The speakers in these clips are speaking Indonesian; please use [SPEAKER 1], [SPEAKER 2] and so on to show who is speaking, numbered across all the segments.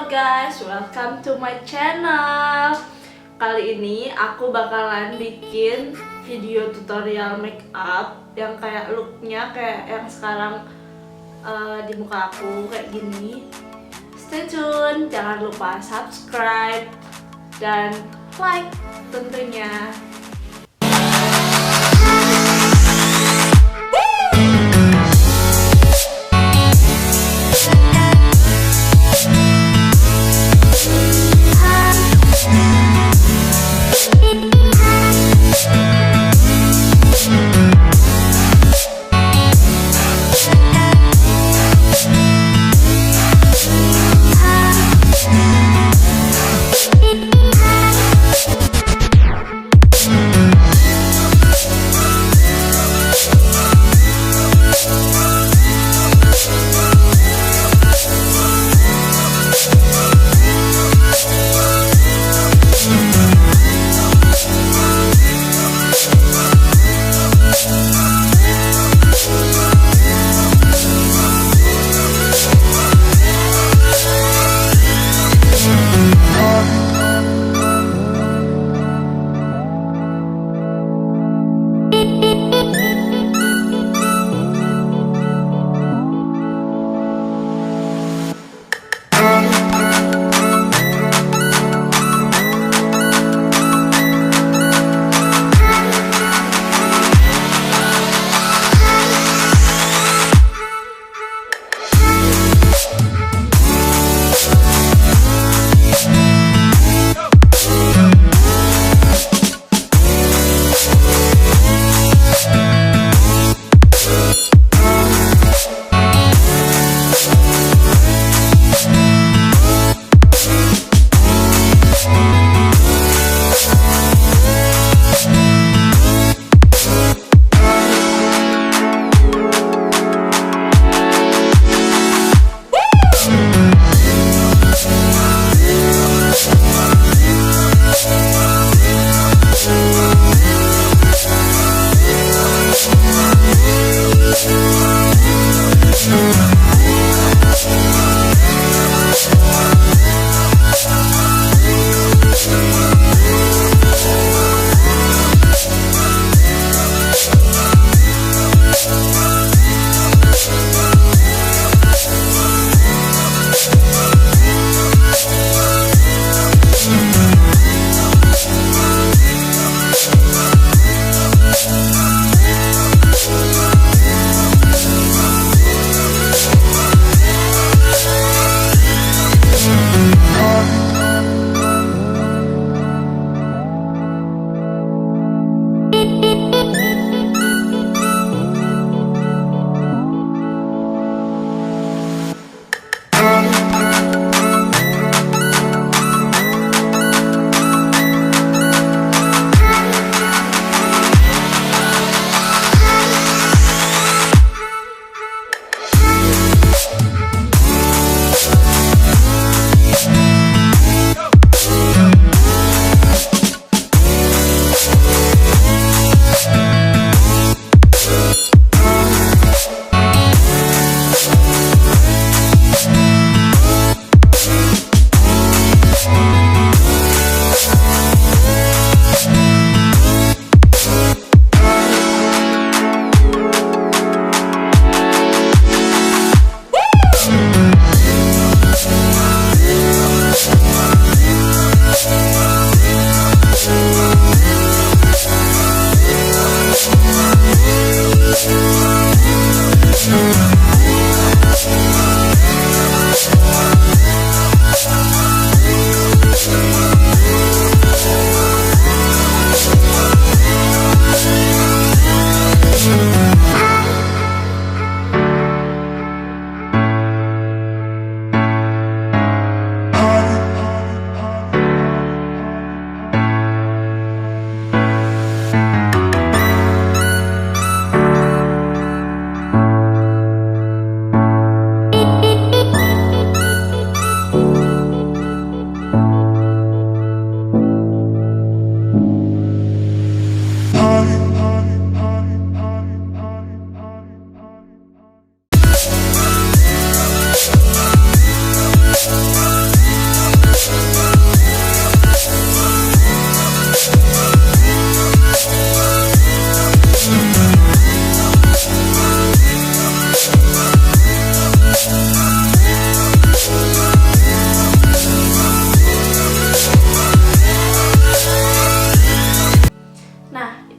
[SPEAKER 1] Halo guys, welcome to my channel. Kali ini aku bakalan bikin video tutorial makeup yang kayak looknya kayak yang sekarang di muka aku kayak gini. Stay tune, jangan lupa subscribe dan like tentunya.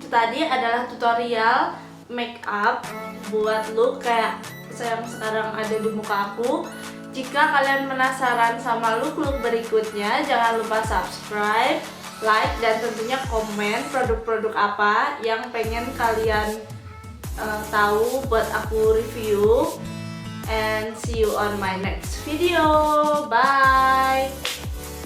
[SPEAKER 1] tadi adalah tutorial makeup buat look kayak yang sekarang ada di muka aku. Jika kalian penasaran sama look-look berikutnya, jangan lupa subscribe, like, dan tentunya komen produk-produk apa yang pengen kalian tahu buat aku review. And see you on my next video. Bye.